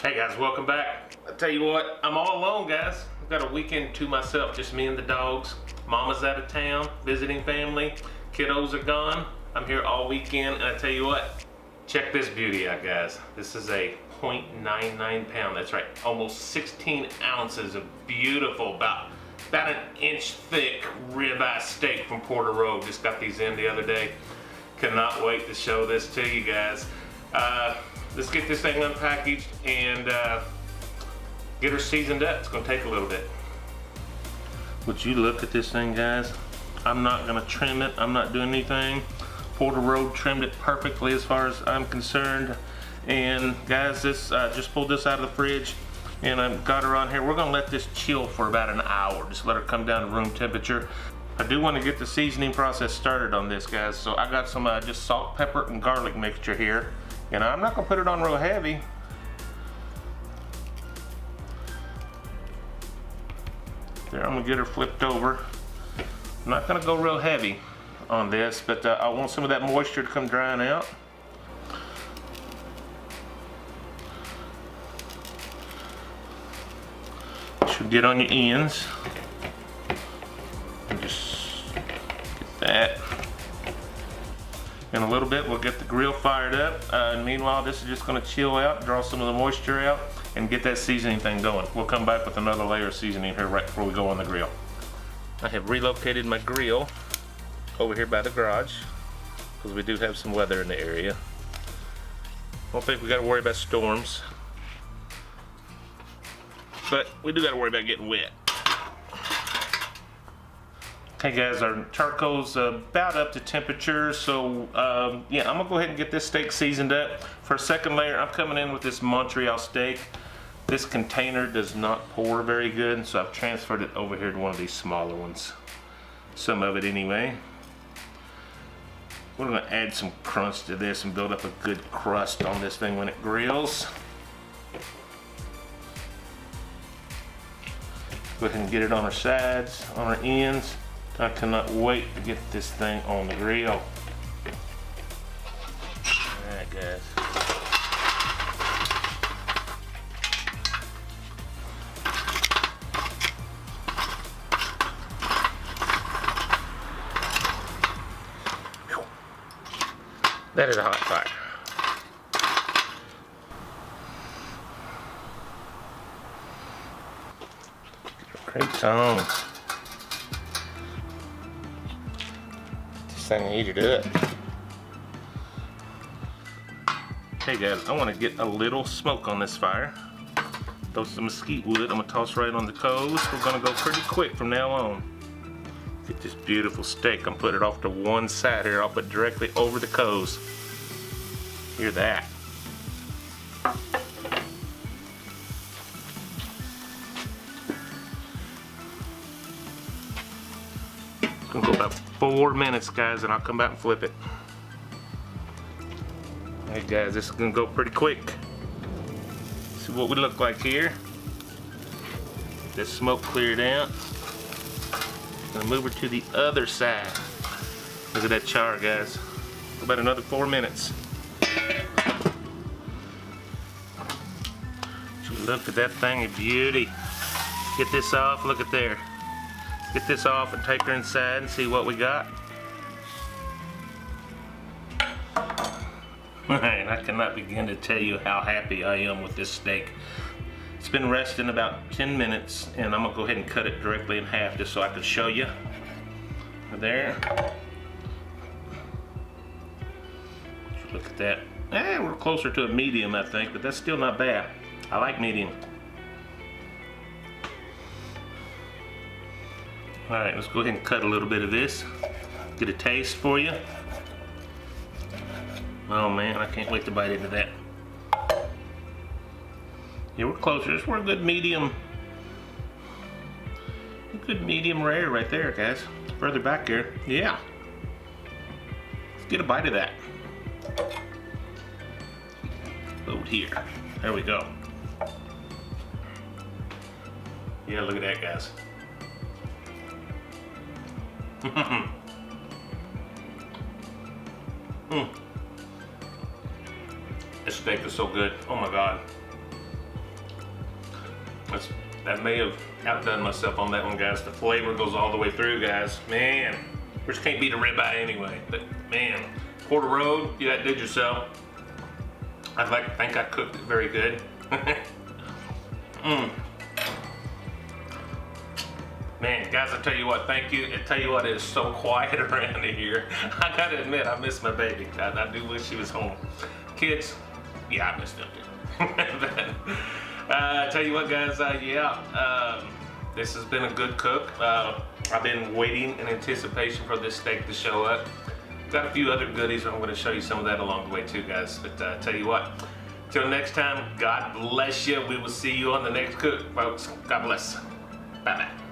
Hey guys, welcome back. I tell you what, I'm all alone, guys. I've got a weekend to myself, just me and the dogs. Mama's out of town, visiting family. Kiddos are gone. I'm here all weekend, and I tell you what, check this beauty out, guys. This is a 0.99 pound. That's right, almost 16 ounces of beautiful, about an inch thick ribeye steak from Porter Road. Just got these in the other day. Cannot wait to show this to you guys. Let's get this thing unpackaged and get her seasoned up. It's gonna take a little bit. Would you look at this thing, guys? I'm not gonna trim it. I'm not doing anything. Porter Road trimmed it perfectly as far as I'm concerned. And guys, this just pulled this out of the fridge and I've got her on here. We're gonna let this chill for about an hour. Just let her come down to room temperature. I do want to get the seasoning process started on this, guys. So I got some just salt, pepper, and garlic mixture here. And I'm not gonna put it on real heavy. There, I'm gonna get her flipped over. I'm not gonna go real heavy on this, but I want some of that moisture to come drying out. Should get on your ends. And just get that. In a little bit, we'll get the grill fired up. And meanwhile, this is just gonna chill out, draw some of the moisture out, and get that seasoning thing going. We'll come back with another layer of seasoning here right before we go on the grill. I have relocated my grill over here by the garage because we do have some weather in the area. Don't think we got to worry about storms, but we do got to worry about getting wet. Okay guys, our charcoal's about up to temperature, so yeah, I'm gonna go ahead and get this steak seasoned up. For a second layer, I'm coming in with this Montreal steak. This container does not pour very good, so I've transferred it over here to one of these smaller ones. Some of it anyway. We're gonna add some crunch to this and build up a good crust on this thing when it grills. Go ahead and get it on our sides, on our ends. I cannot wait to get this thing on the grill. Alright guys. That is a hot fire. Great on. This thing heated up. Hey guys, I want to get a little smoke on this fire. Throw some mesquite wood. I'm gonna toss right on the coals. We're gonna go pretty quick from now on. Get this beautiful steak. I'm putting it off to one side here. I'll put directly over the coals. Hear that? It's gonna go about 4 minutes, guys, and I'll come back and flip it. Hey guys, this is gonna go pretty quick. See what we look like here. This smoke cleared out. Gonna move her to the other side. Look at that char, guys. About another 4 minutes. Look at that thing of beauty. Get this off, look at there. Get this off and take her inside and see what we got. Man, I cannot begin to tell you how happy I am with this steak. It's been resting about 10 minutes, and I'm gonna go ahead and cut it directly in half just so I can show you. There. Look at that. We're closer to a medium, I think, but that's still not bad. I like medium. All right, let's go ahead and cut a little bit of this. Get a taste for you. Oh man, I can't wait to bite into that. Yeah, we're closer. We're a good medium. A good medium rare right there, guys. Further back here. Yeah. Let's get a bite of that. Load here. There we go. Yeah, look at that, guys. This steak is so good. Oh my God. I may have outdone myself on that one, guys. The flavor goes all the way through, guys. Man, which can't beat a ribeye anyway. But man, Porter Road, you outdid yourself. I'd like to think I cooked it very good. Man, guys, I tell you what, thank you. I tell you what, it is so quiet around here. I gotta admit, I miss my baby. I do wish she was home. Kids, yeah, I miss them too. I tell you what, guys, this has been a good cook. I've been waiting in anticipation for this steak to show up. Got a few other goodies, I'm gonna show you some of that along the way too, guys. But tell you what, till next time, God bless you. We will see you on the next cook, folks. God bless. Bye-bye.